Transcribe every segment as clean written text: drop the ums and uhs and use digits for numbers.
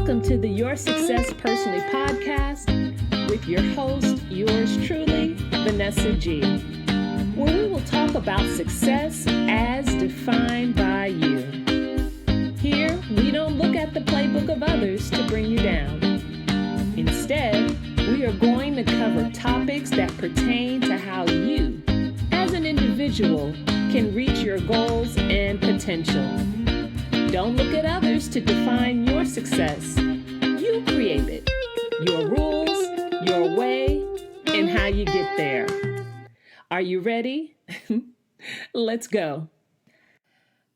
Welcome to the Your Success Personally podcast with your host, yours truly, Vanessa G, where we will talk about success as defined by you. Here, we don't look at the playbook of others to bring you down. Instead, we are going to cover topics that pertain to how you, as an individual, can reach your goals and potential. Don't look at others to define your success. You create it. Your rules, your way, and how you get there. Are you ready? Let's go.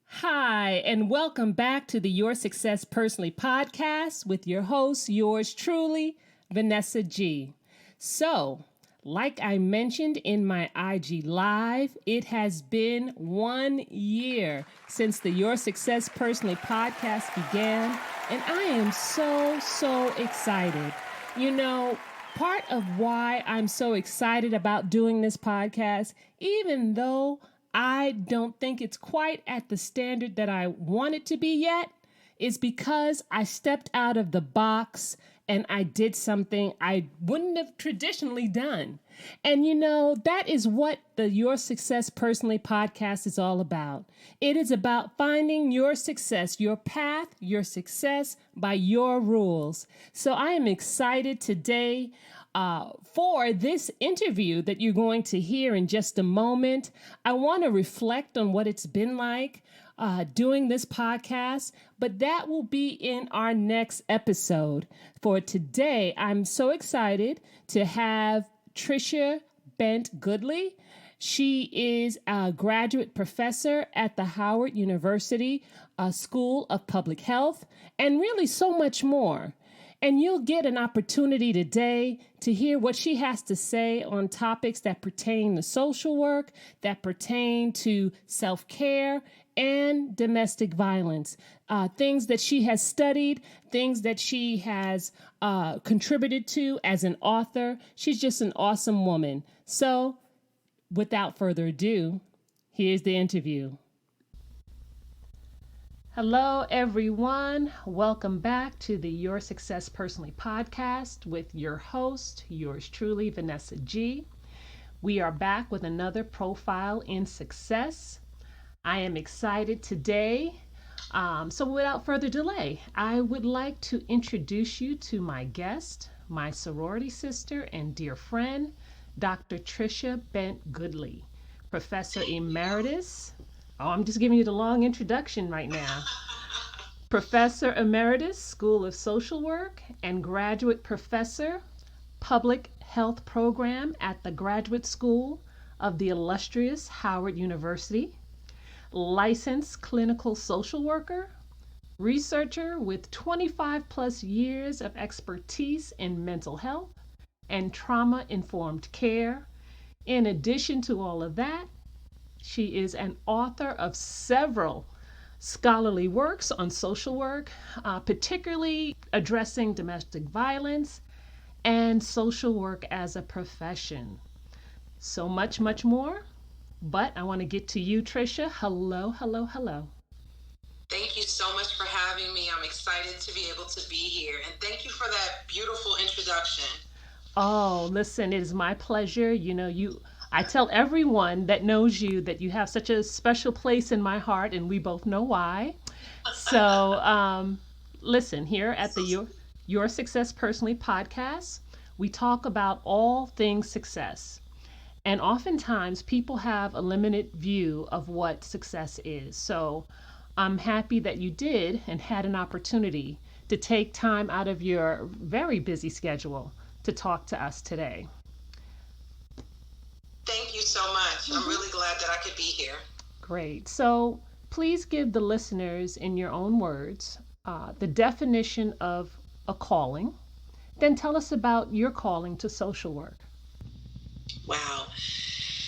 Hi, and welcome back to the Your Success Personally podcast with your host, yours truly, Vanessa G. So, like I mentioned in my IG Live, it has been 1 year since the Your Success Personally podcast began, and I am so excited. You know, part of why I'm so excited about doing this podcast, even though I don't think it's quite at the standard that I want it to be yet, is because I stepped out of the box and I did something I wouldn't have traditionally done. And you know, that is what the Your Success Personally podcast is all about. It is about finding your success, your path, your success by your rules. So I am excited today for this interview that you're going to hear in just a moment. I want to reflect on what it's been like doing this podcast, but that will be in our next episode. For today, I'm so excited to have Tricia Bent-Goodley. She is a graduate professor at the Howard University School of Public Health, and really so much more. And you'll get an opportunity today to hear what she has to say on topics that pertain to social work, that pertain to self-care and domestic violence, things that she has studied, things that she has contributed to as an author. She's just an awesome woman. So without further ado, here's the interview. Hello, everyone. Welcome back to the Your Success Personally podcast with your host, yours truly, Vanessa G. We are back with another profile in success. I am excited today. So without further delay, I would like to introduce you to my guest, my sorority sister and dear friend, Dr. Tricia Bent-Goodley, Professor Emeritus. Oh, I'm just giving you the long introduction right now. Professor Emeritus, School of Social Work, and Graduate Professor, Public Health Program at the Graduate School of the illustrious Howard University. Licensed clinical social worker, researcher with 25 plus years of expertise in mental health and trauma-informed care. In addition to all of that, she is an author of several scholarly works on social work, particularly addressing domestic violence and social work as a profession. So much more. But I want to get to you, Tricia. Hello. Thank you so much for having me. I'm excited to be able to be here. And thank you for that beautiful introduction. Oh, listen, it is my pleasure. You know, I tell everyone that knows you that you have such a special place in my heart, and we both know why. So, listen, here at the Your Success Personally podcast, we talk about all things success. And oftentimes people have a limited view of what success is. So I'm happy that you did and had an opportunity to take time out of your very busy schedule to talk to us today. Thank you so much. I'm really glad that I could be here. Great. So please give the listeners, in your own words, the definition of a calling. Then tell us about your calling to social work. Wow.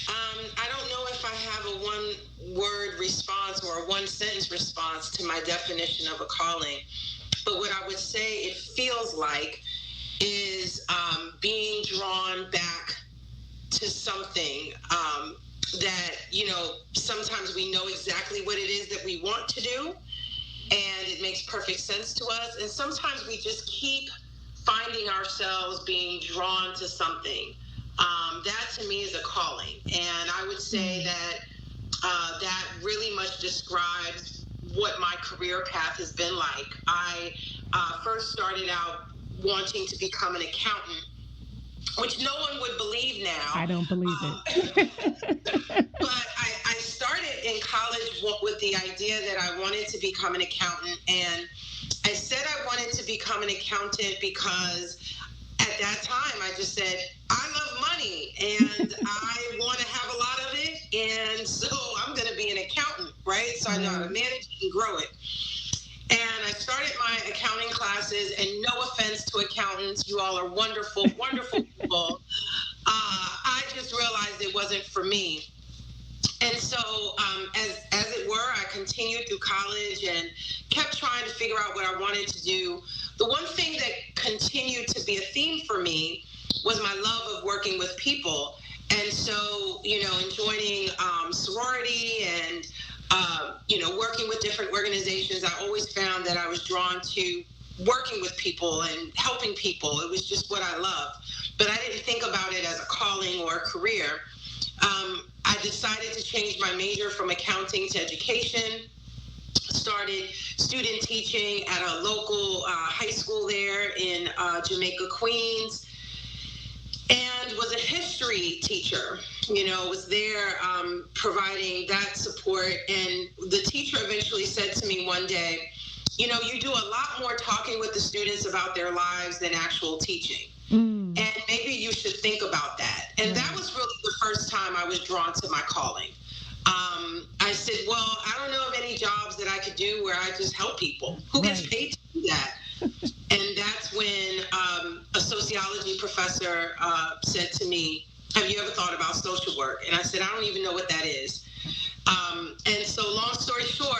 I don't know if I have a one-word response or a one-sentence response to my definition of a calling. But what I would say it feels like is being drawn back to something that, you know, sometimes we know exactly what it is that we want to do, and it makes perfect sense to us. And sometimes we just keep finding ourselves being drawn to something. That to me is a calling. And I would say that that really much describes what my career path has been like. I first started out wanting to become an accountant, which no one would believe now. I don't believe it. But I started in college with the idea that I wanted to become an accountant. And I said I wanted to become an accountant because at that time I just said, I love money and I want to have a lot of it. And so I'm going to be an accountant, right? So I know how to manage it and grow it. And I started my accounting classes, and no offense to accountants, you all are wonderful, wonderful people. I just realized it wasn't for me. And so, as it were, I continued through college and kept trying to figure out what I wanted to do. The one thing that continued to be a theme for me was my love of working with people. And so, in joining sorority and, working with different organizations, I always found that I was drawn to working with people and helping people. It was just what I loved. But I didn't think about it as a calling or a career. I decided to change my major from accounting to education, started student teaching at a local high school there in Jamaica, Queens, and was a history teacher. Was there providing that support. And the teacher eventually said to me one day, you do a lot more talking with the students about their lives than actual teaching. And maybe you should think about that. And that was really the first time I was drawn to my calling. I said, well, I don't know of any jobs that I could do where I just help people. Who gets paid to do that? And that's when a sociology professor said to me, have you ever thought about social work? And I said, I don't even know what that is. And so long story short,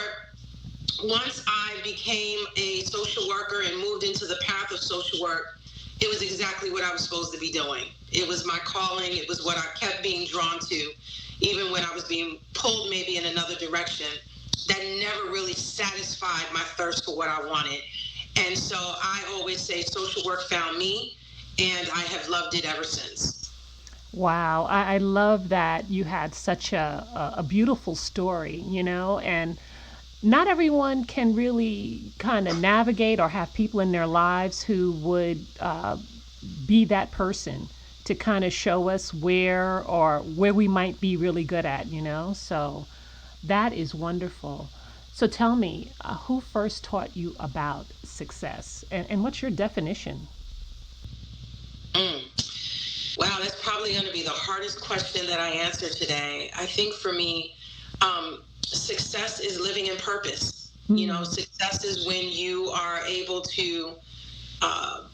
once I became a social worker and moved into the path of social work, it was exactly what I was supposed to be doing. It was my calling. It was what I kept being drawn to, even when I was being pulled maybe in another direction. That never really satisfied my thirst for what I wanted. And so I always say social work found me, and I have loved it ever since. Wow. I love that you had such a beautiful story, and not everyone can really kind of navigate or have people in their lives who would be that person to kind of show us where we might be really good at, So that is wonderful. So tell me, who first taught you about success, and what's your definition? Wow, that's probably going to be the hardest question that I answer today. I think for me, success is living in purpose. Success is when you are able to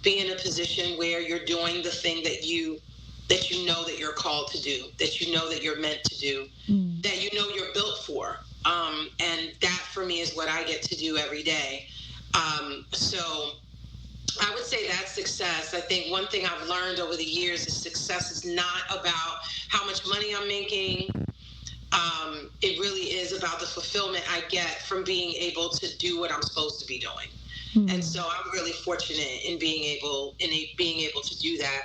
be in a position where you're doing the thing that you know that you're called to do, that you know that you're meant to do, that you know you're built for. And that for me is what I get to do every day. So I would say that's success. I think one thing I've learned over the years is success is not about how much money I'm making. It really is about the fulfillment I get from being able to do what I'm supposed to be doing. And so I'm really fortunate in being able to do that.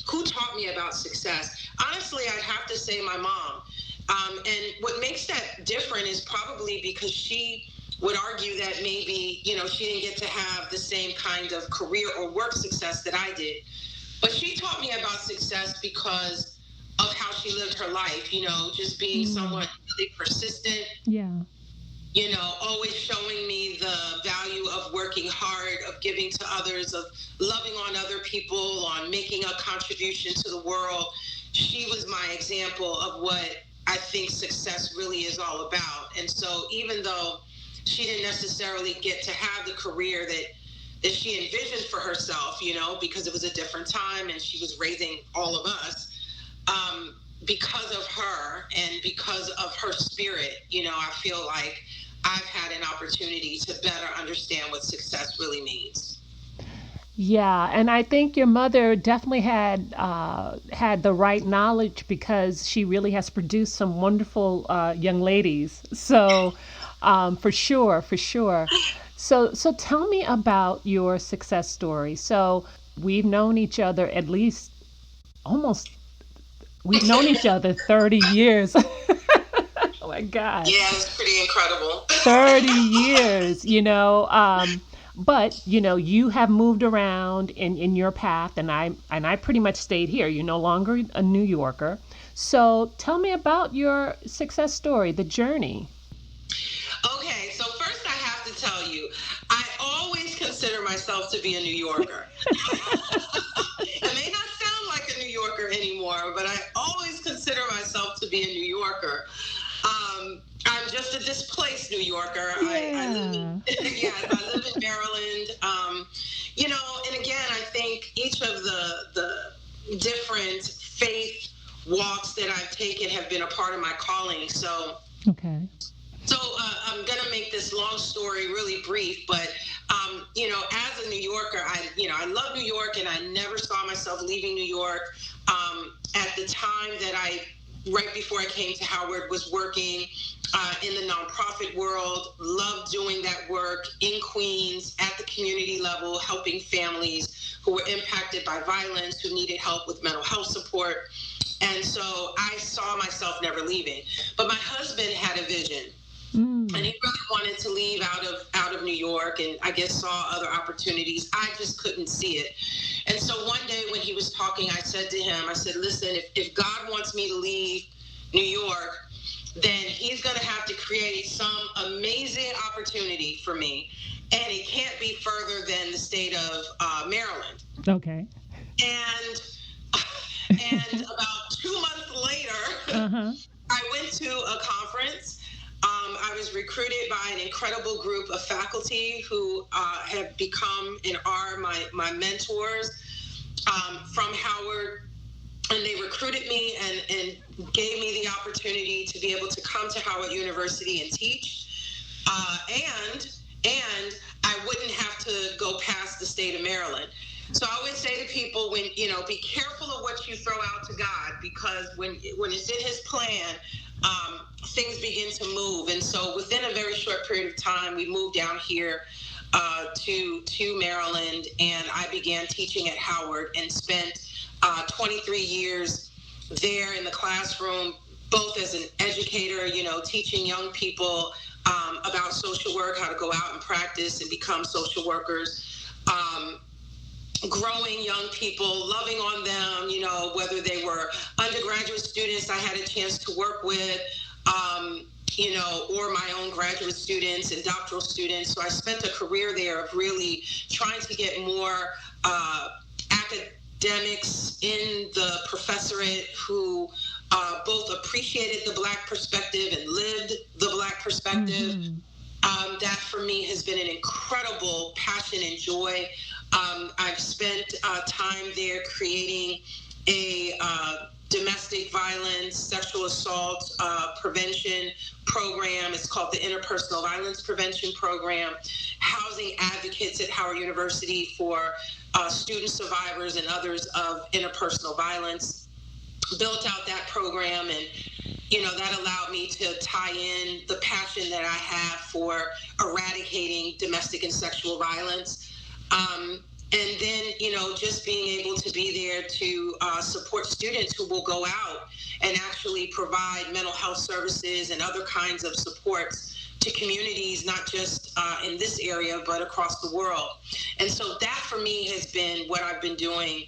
Who taught me about success? Honestly, I'd have to say my mom. And what makes that different is probably because she would argue that maybe, she didn't get to have the same kind of career or work success that I did. But she taught me about success because of how she lived her life, just being someone really persistent. Yeah. Always showing me the value of working hard, of giving to others, of loving on other people, on making a contribution to the world. She was my example of what I think success really is all about. And so even though she didn't necessarily get to have the career that she envisioned for herself, because it was a different time and she was raising all of us, because of her and because of her spirit, I feel like I've had an opportunity to better understand what success really means. Yeah, and I think your mother definitely had the right knowledge because she really has produced some wonderful young ladies. So, for sure, for sure. So tell me about your success story. So we've known each other at least almost, we've known each other 30 years. Oh my God. Yeah, it's pretty incredible. 30 years, but you have moved around in your path, and I pretty much stayed here. You're no longer a New Yorker. So tell me about your success story, the journey. Okay, so first I have to tell you, I always consider myself to be a New Yorker. I may not sound like a New Yorker anymore, but I always consider myself to be a New Yorker. I'm just a displaced New Yorker. Yeah. I live in Maryland. And again, I think each of the different faith walks that I've taken have been a part of my calling. So, Okay. I'm going to make this long story really brief, but, as a New Yorker, I love New York, and I never saw myself leaving New York. At the time that right before I came to Howard, was working in the nonprofit world, loved doing that work in Queens at the community level, helping families who were impacted by violence, who needed help with mental health support. And so I saw myself never leaving. But my husband had a vision. And he really wanted to leave out of New York, and I guess saw other opportunities. I just couldn't see it. And so one day when he was talking, I said to him, listen, if God wants me to leave New York, then he's going to have to create some amazing opportunity for me. And it can't be further than the state of Maryland. Okay. And about 2 months later, I went to a conference. I was recruited by an incredible group of faculty who have become and are my mentors from Howard. And they recruited me and gave me the opportunity to be able to come to Howard University and teach. And I wouldn't have to go past the state of Maryland. So I always say to people, be careful of what you throw out to God, because when it's in his plan, things begin to move. And so within a very short period of time, we moved down here to Maryland, and I began teaching at Howard and spent 23 years there in the classroom, both as an educator, teaching young people about social work, how to go out and practice and become social workers, growing young people, loving on them, whether they were undergraduate students I had a chance to work with, or my own graduate students and doctoral students. So I spent a career there of really trying to get more academics in the professorate who both appreciated the Black perspective and lived the Black perspective. That for me has been an incredible passion and joy. I've spent time there creating a domestic violence, sexual assault prevention program. It's called the Interpersonal Violence Prevention Program, housing advocates at Howard University for student survivors and others of interpersonal violence. Built out that program, and that allowed me to tie in the passion that I have for eradicating domestic and sexual violence. And then, just being able to be there to support students who will go out and actually provide mental health services and other kinds of supports to communities, not just in this area, but across the world. And so that for me has been what I've been doing,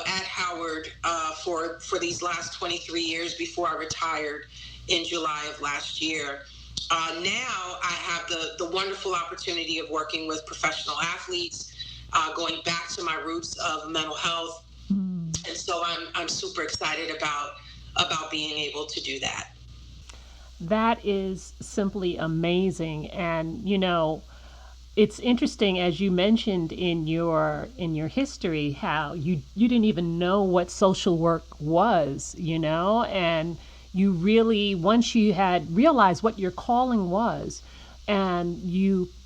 at Howard for these last 23 years before I retired in July of last year. Now I have the wonderful opportunity of working with professional athletes, going back to my roots of mental health. And so I'm super excited about being able to do that. That is simply amazing. And, it's interesting, as you mentioned in your history, how you didn't even know what social work was, and you really, once you had realized what your calling was, and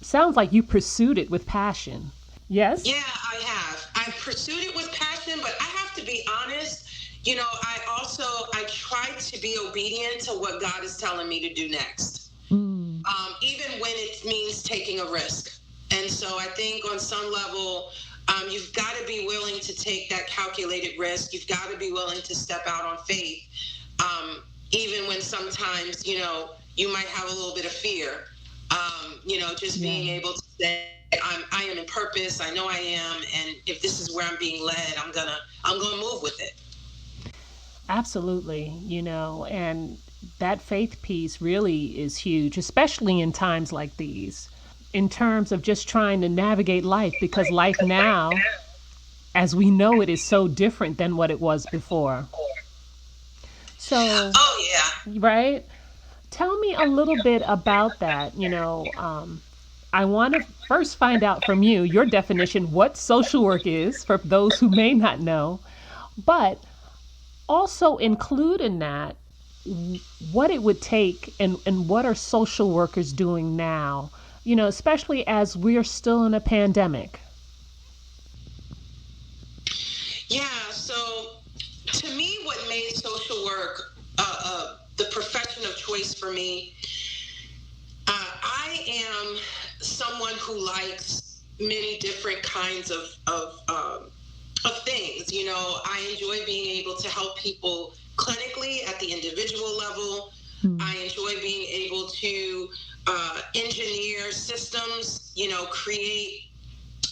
sounds like you pursued it with passion. Yes? Yeah, I have. I've pursued it with passion, but I have to be honest, I tried to be obedient to what God is telling me to do next. even when it means taking a risk. And so I think on some level, you've got to be willing to take that calculated risk. You've got to be willing to step out on faith, even when sometimes, you might have a little bit of fear. Just being able to say, I am in purpose. I know I am, and if this is where I'm being led, I'm gonna move with it. Absolutely, and that faith piece really is huge, especially in times like these, in terms of just trying to navigate life, because life now, as we know it, is so different than what it was before. So, Oh yeah. right? Tell me a little bit about that. I want to first find out from you your definition, what social work is, for those who may not know, but also include in that what it would take and what are social workers doing now, especially as we're still in a pandemic. Yeah, so to me, what made social work the profession of choice for me, I am someone who likes many different kinds of things. I enjoy being able to help people clinically at the individual level. I enjoy being able to engineer systems, create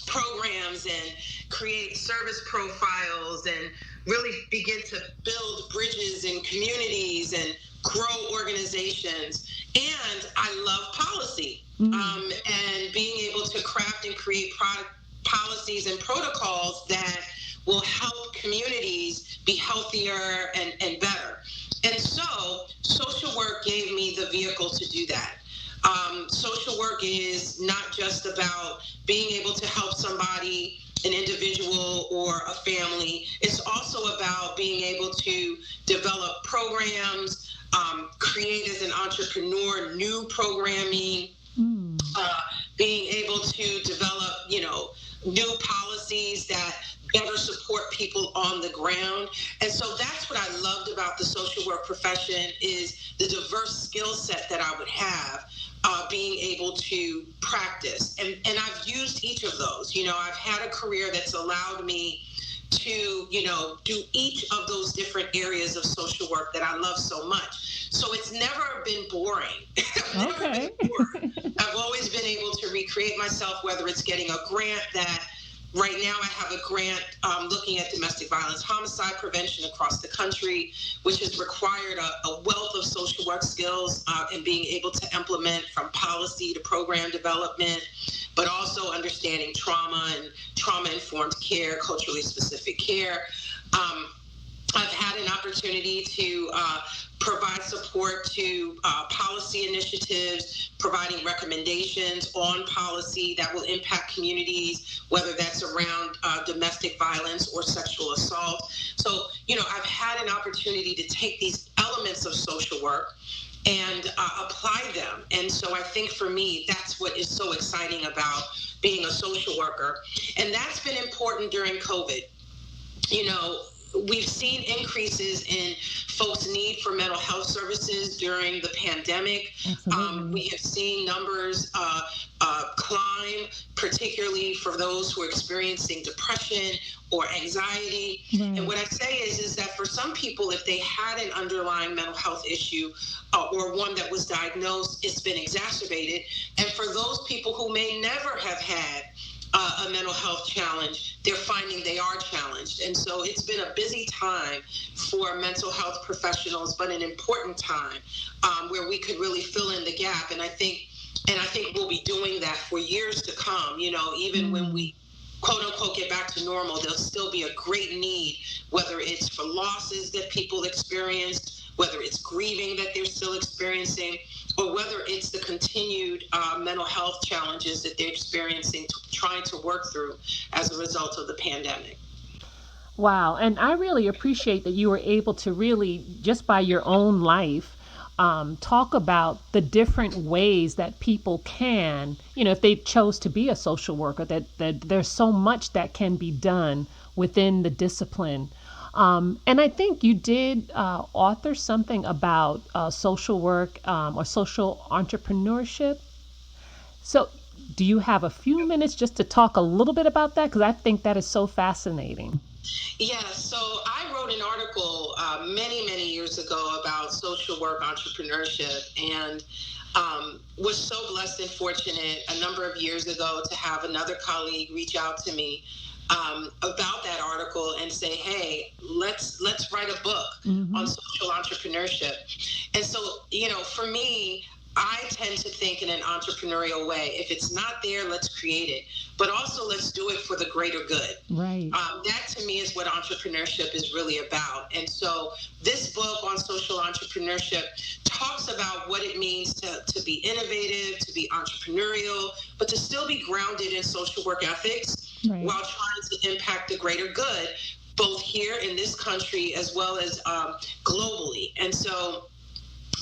programs and create service profiles and really begin to build bridges in communities and grow organizations. And I love policy, and being able to craft and create policies and protocols that will help communities be healthier and better. And so social work gave me the vehicle to do that. Social work is not just about being able to help somebody, an individual or a family. It's also about being able to develop programs, create as an entrepreneur new programming, being able to develop, new policies that better support people on the ground. And so that's what I loved about the social work profession, is the diverse skill set that I would have, being able to practice. And I've used each of those. I've had a career that's allowed me to, do each of those different areas of social work that I love so much. So it's never been boring. I've never been bored. I've always been able to recreate myself, whether it's getting a grant that right now I have a grant looking at domestic violence homicide prevention across the country, which has required a wealth of social work skills and being able to implement from policy to program development, but also understanding trauma and trauma-informed care, culturally specific care. I've had an opportunity to provide support to policy initiatives, providing recommendations on policy that will impact communities, whether that's around domestic violence or sexual assault. So, I've had an opportunity to take these elements of social work and apply them. And so I think for me, that's what is so exciting about being a social worker. And that's been important during COVID. We've seen increases in folks' need for mental health services during the pandemic. We have seen numbers climb, particularly for those who are experiencing depression or anxiety. Right. And what I say is that for some people, if they had an underlying mental health issue or one that was diagnosed, it's been exacerbated. And for those people who may never have had a mental health challenge, they're finding they are challenged. And so it's been a busy time for mental health professionals, but an important time where we could really fill in the gap. And I think we'll be doing that for years to come. Even when we quote unquote get back to normal, there'll still be a great need, whether it's for losses that people experienced, whether it's grieving that they're still experiencing, or whether it's the continued mental health challenges that they're experiencing, trying to work through as a result of the pandemic. Wow. And I really appreciate that you were able to really, just by your own life, talk about the different ways that people can, if they chose to be a social worker, that there's so much that can be done within the discipline. And I think you did author something about social work or social entrepreneurship. So, do you have a few minutes just to talk a little bit about that? Because I think that is so fascinating. Yeah, so I wrote an article many, many years ago about social work entrepreneurship, and was so blessed and fortunate a number of years ago to have another colleague reach out to me about that article and say, "Hey, let's write a book on social entrepreneurship." And so, for me, I tend to think in an entrepreneurial way. If it's not there, let's create it. But also, let's do it for the greater good. Right. That to me is what entrepreneurship is really about. And so this book on social entrepreneurship talks about what it means to be innovative, to be entrepreneurial, but to still be grounded in social work ethics, Right. while trying to impact the greater good, both here in this country as well as globally. And so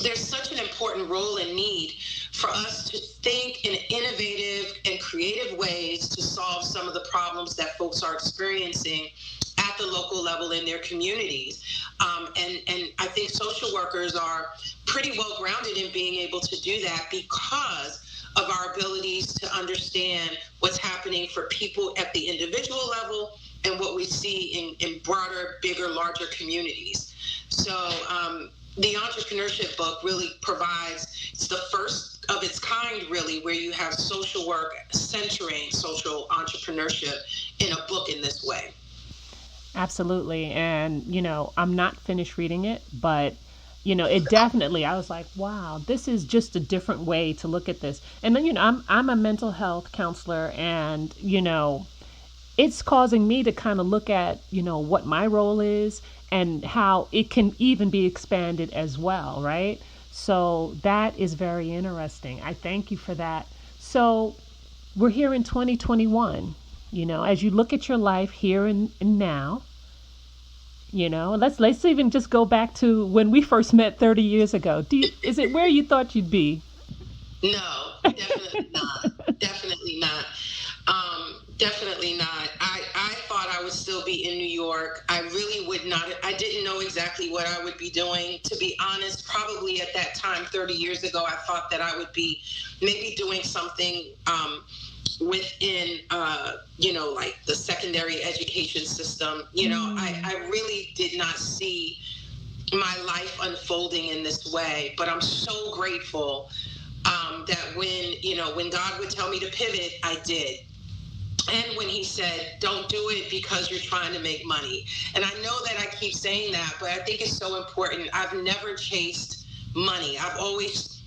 there's such an important role and need for us to think in innovative and creative ways to solve some of the problems that folks are experiencing at the local level in their communities. And I think social workers are pretty well grounded in being able to do that because of our abilities to understand what's happening for people at the individual level and what we see in broader, bigger, larger communities. So the entrepreneurship book really provides, it's the first of its kind really, where you have social work centering social entrepreneurship in a book in this way. Absolutely. And, I'm not finished reading it, but, it definitely, I was like, wow, this is just a different way to look at this. And then, I'm a mental health counselor, and, it's causing me to kind of look at, what my role is and how it can even be expanded as well, right? So that is very interesting. I thank you for that. So we're here in 2021, as you look at your life here and now, let's even just go back to when we first met 30 years ago. Is it where you thought you'd be? No, definitely not. Definitely not. Definitely not. I thought I would still be in New York. I really would not. I didn't know exactly what I would be doing. To be honest, probably at that time, 30 years ago, I thought that I would be maybe doing something within, like the secondary education system. I really did not see my life unfolding in this way, but I'm so grateful that when God would tell me to pivot, I did. And when he said, don't do it because you're trying to make money. And I know that I keep saying that, but I think it's so important. I've never chased money. I've always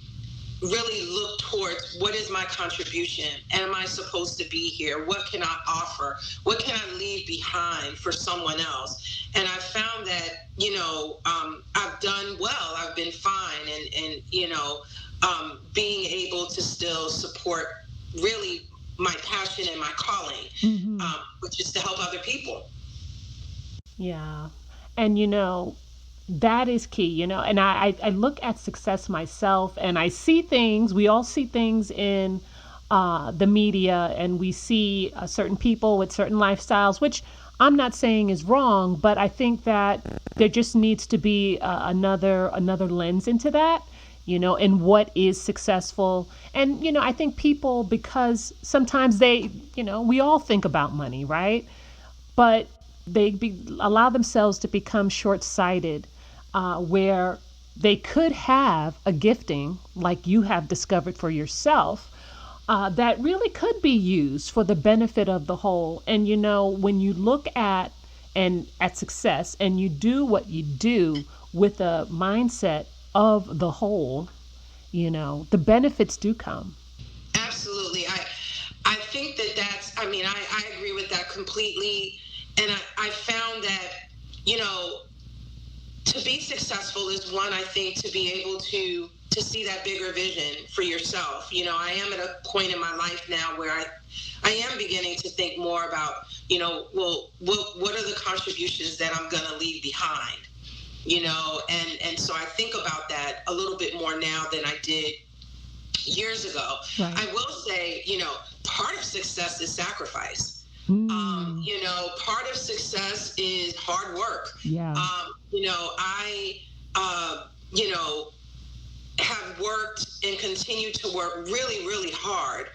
really looked towards what is my contribution? Am I supposed to be here? What can I offer? What can I leave behind for someone else? And I found that, I've done well. I've been fine. And being able to still support really my passion and my calling, which is to help other people. Yeah. And, that is key, and I look at success myself, and I see things, we all see things in the media, and we see certain people with certain lifestyles, which I'm not saying is wrong, but I think that there just needs to be another lens into that, and what is successful. And, I think people, because sometimes we all think about money, right? But they allow themselves to become short-sighted, where they could have a gifting like you have discovered for yourself, that really could be used for the benefit of the whole. And, when you look at success and you do what you do with a mindset of the whole, the benefits do come. Absolutely. I think I agree with that completely. And I found that, to be successful is one, I think, to be able to see that bigger vision for yourself. I am at a point in my life now where I am beginning to think more about, what are the contributions that I'm going to leave behind, and so I think about that a little bit more now than I did years ago. Right. I will say, part of success is sacrifice. You know, part of success is hard work. Yeah. You know, I, you know, have worked and continue to work really, really hard.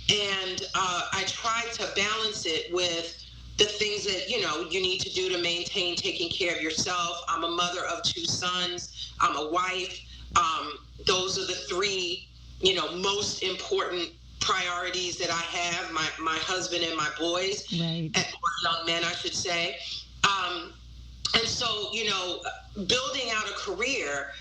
And I try to balance it with the things that, you know, you need to do to maintain taking care of yourself. I'm a mother of 2 sons. I'm a wife. Those are the 3, you know, most important priorities that I have, my husband and my boys, right. and young men, I should say. And so, you know, building out a career,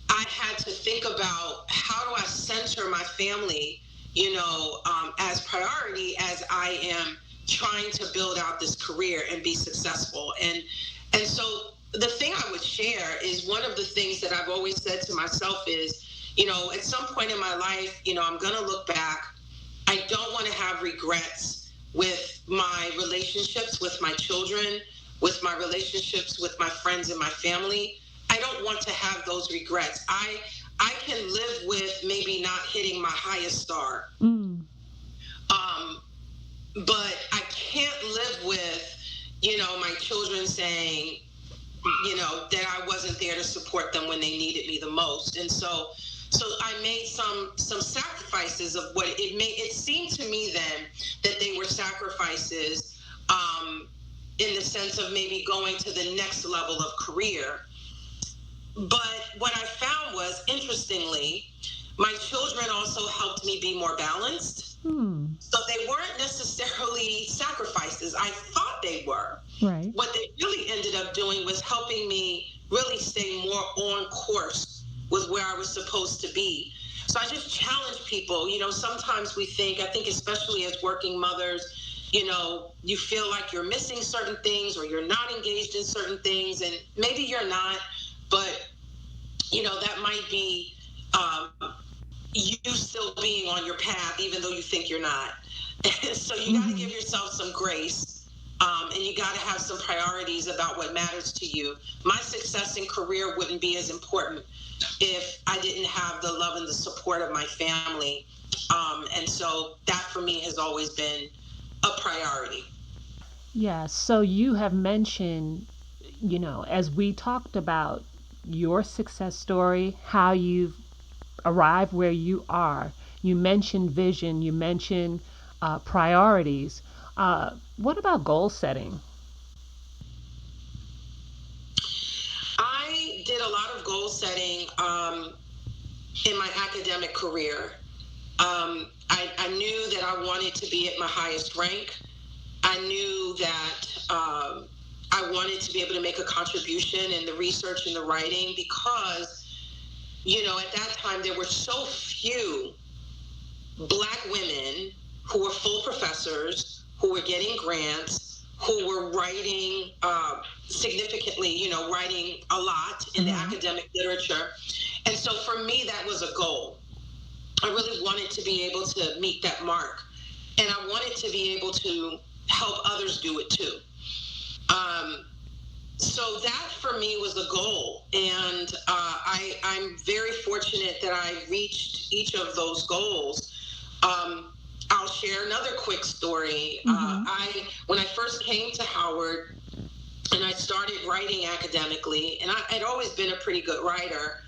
I had to think about how do I center my family, you know, as priority as I am trying to build out this career and be successful. And so the thing I would share is one of the things that I've always said to myself is, you know, at some point in my life, you know, I'm going to look back. I don't want to have regrets with my relationships with my children, with my relationships with my friends and my family. I don't want to have those regrets. I can live with maybe not hitting my highest star. But I can't live with, you know, my children saying, you know, that I wasn't there to support them when they needed me the most. And so I made some sacrifices of what it seemed to me then that they were sacrifices in the sense of maybe going to the next level of career. But what I found was, interestingly, my children also helped me be more balanced. So they weren't necessarily sacrifices. I thought they were. Right. What they really ended up doing was helping me really stay more on course with where I was supposed to be. So I just challenge people, you know, sometimes I think especially as working mothers, you know, you feel like you're missing certain things or you're not engaged in certain things, and maybe you're not, but, you know, that might be you still being on your path, even though you think you're not. So you got to give yourself some grace, and you got to have some priorities about what matters to you. My success in career wouldn't be as important if I didn't have the love and the support of my family. And so that for me has always been a priority. Yeah. So you have mentioned, you know, as we talked about your success story, how you've arrived where you are, you mentioned vision, you mentioned priorities. What about goal setting? I did a lot of goal setting in my academic career. I knew that I wanted to be at my highest rank. I knew that I wanted to be able to make a contribution in the research and the writing because, you know, at that time there were so few Black women who were full professors, who were getting grants, who were writing significantly, you know, writing a lot in the academic literature. And so for me, that was a goal. I really wanted to be able to meet that mark. And I wanted to be able to help others do it too. So that for me was a goal. And I'm very fortunate that I reached each of those goals. I'll share another quick story. When I first came to Howard and I started writing academically, and I'd always been a pretty good writer,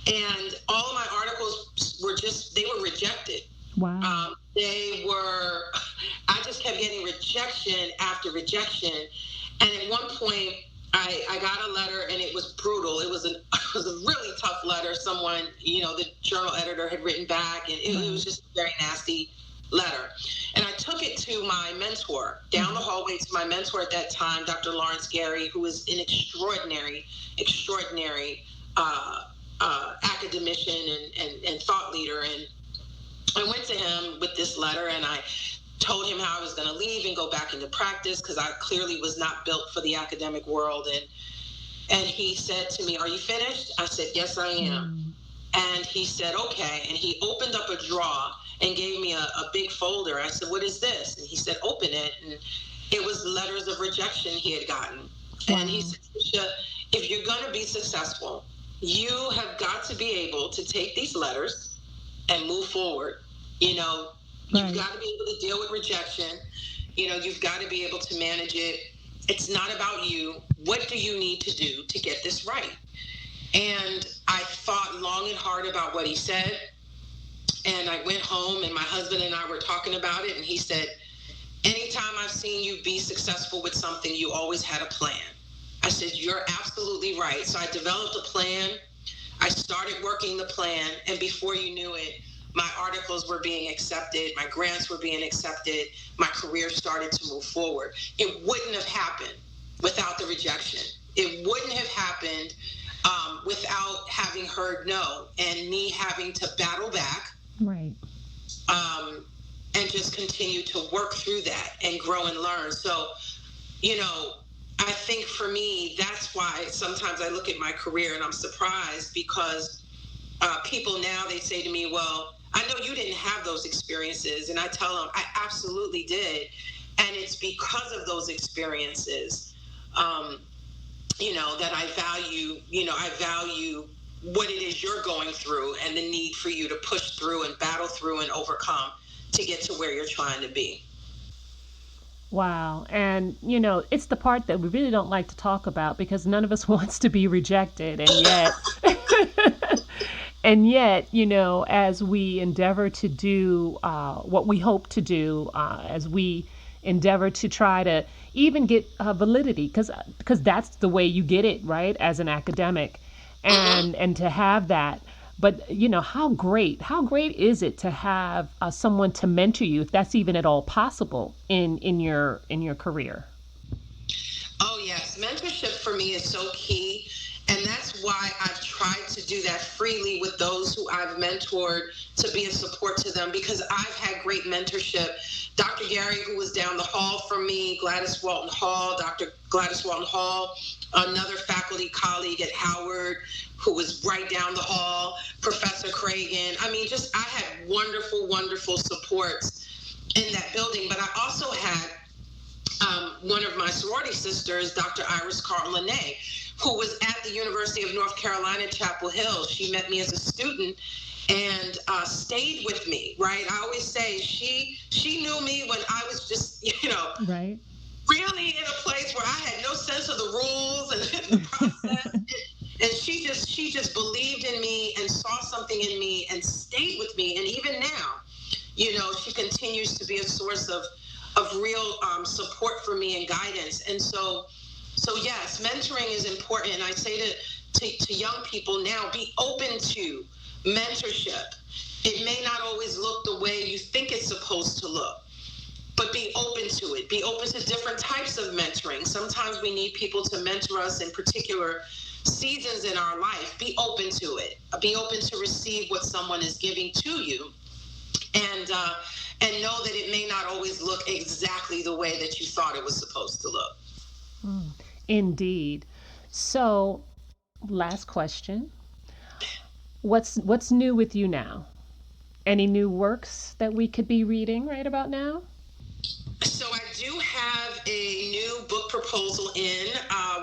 and all of my articles they were rejected. Wow. I just kept getting rejection after rejection. And at one point, I got a letter, and it was brutal. It was a really tough letter. Someone, you know, the journal editor had written back, and it was just a very nasty letter. And I took it to my mentor, down the hallway to my mentor at that time, Dr. Lawrence Gary, who was an extraordinary academician and thought leader. And I went to him with this letter, and I told him how I was going to leave and go back into practice because I clearly was not built for the academic world. And he said to me, "Are you finished?" I said, "Yes, I am." And he said, "Okay." And he opened up a drawer and gave me a big folder. I said, "What is this?" And he said, "Open it." And it was letters of rejection he had gotten. And he said, "Tricia, if you're going to be successful, you have got to be able to take these letters and move forward. You know, you've got to be able to deal with rejection. You've got to be able to manage it. It's not about you. What do you need to do to get this right? And I thought long and hard about what he said. And I went home, and my husband and I were talking about it. And he said, anytime I've seen you be successful with something, you always had a plan. I said, you're absolutely right. So I developed a plan. I started working the plan. And before you knew it, my articles were being accepted. My grants were being accepted. My career started to move forward. It wouldn't have happened without the rejection. It wouldn't have happened without having heard no and me having to battle back. Right. And just continue to work through that and grow and learn. So, I think for me, that's why sometimes I look at my career and I'm surprised because people now, they say to me, well, I know you didn't have those experiences. And I tell them I absolutely did. And it's because of those experiences, that I value what it is you're going through and the need for you to push through and battle through and overcome to get to where you're trying to be. Wow. And, it's the part that we really don't like to talk about because none of us wants to be rejected. And yet, as we endeavor to do what we hope to do, as we endeavor to try to even get validity, because that's the way you get it, right, as an academic, and to have that. But how great is it to have someone to mentor you, if that's even at all possible in your career? Oh yes, mentorship for me is so key, and that's why I've tried to do that freely with those who I've mentored, to be a support to them, because I've had great mentorship. Dr. Gary, who was down the hall from me, Dr. Gladys Walton Hall, another faculty colleague at Howard who was right down the hall, Professor Cragen. I had wonderful, wonderful supports in that building. But I also had one of my sorority sisters, Dr. Iris Carlin-Lene, who was at the University of North Carolina, Chapel Hill. She met me as a student and stayed with me, right? I always say she knew me when I was just, right, really in a place where I had no sense of the rules and the process. And she just believed in me and saw something in me and stayed with me. And even now, she continues to be a source of real support for me and guidance. And so yes, mentoring is important. And I say to young people now, be open to mentorship. It may not always look the way you think it's supposed to look, but be open to it. Be open to different types of mentoring. Sometimes we need people to mentor us in particular seasons in our life. Be open to it. Be open to receive what someone is giving to you, and know that it may not always look exactly the way that you thought it was supposed to look. Indeed. So, last question. What's new with you now? Any new works that we could be reading right about now? So I do have a new book proposal in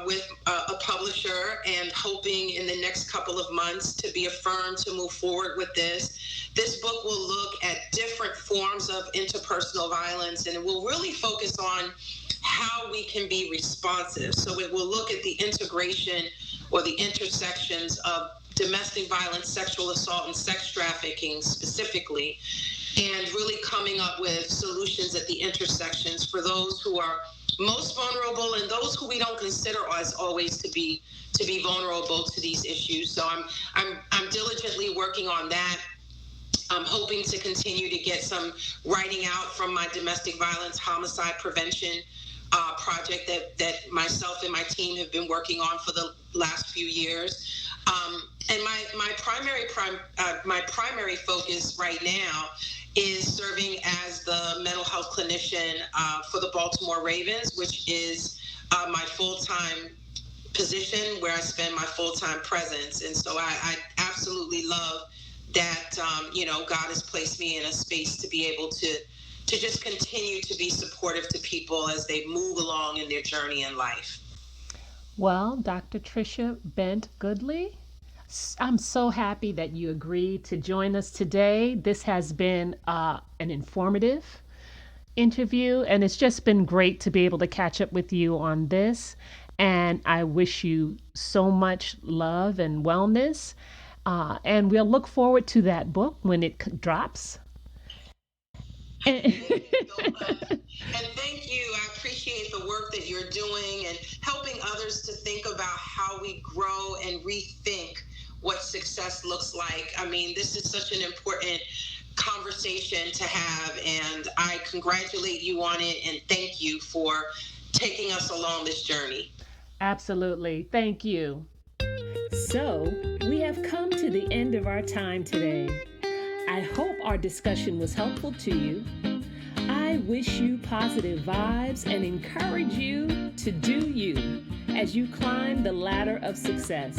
with a publisher, and hoping in the next couple of months to be affirmed to move forward with this. This book will look at different forms of interpersonal violence, and it will really focus on how we can be responsive. So it will look at the integration or the intersections of domestic violence, sexual assault, and sex trafficking specifically, and really coming up with solutions at the intersections for those who are most vulnerable and those who we don't consider as always to be vulnerable to these issues. So I'm diligently working on that. I'm hoping to continue to get some writing out from my domestic violence homicide prevention project that myself and my team have been working on for the last few years. And my primary focus right now is serving as the mental health clinician for the Baltimore Ravens, which is my full-time position where I spend my full-time presence. And so I absolutely love that, God has placed me in a space to be able to just continue to be supportive to people as they move along in their journey in life. Well, Dr. Tricia Bent-Goodley, I'm so happy that you agreed to join us today. This has been an informative interview, and it's just been great to be able to catch up with you on this. And I wish you so much love and wellness. And we'll look forward to that book when it drops. Thank you so much. And thank you. I appreciate the work that you're doing and helping others to think about how we grow and rethink what success looks like. I mean, this is such an important conversation to have, and I congratulate you on it and thank you for taking us along this journey. Absolutely. Thank you. So, we have come to the end of our time today. I hope our discussion was helpful to you. I wish you positive vibes and encourage you to do you as you climb the ladder of success.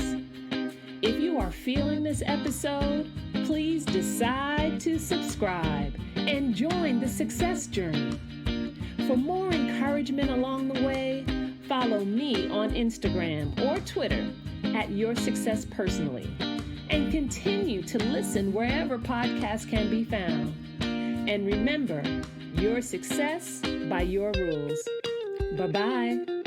If you are feeling this episode, please decide to subscribe and join the success journey. For more encouragement along the way, follow me on Instagram or Twitter at Your Success Personally, and continue to listen wherever podcasts can be found. And remember, your success by your rules. Bye-bye.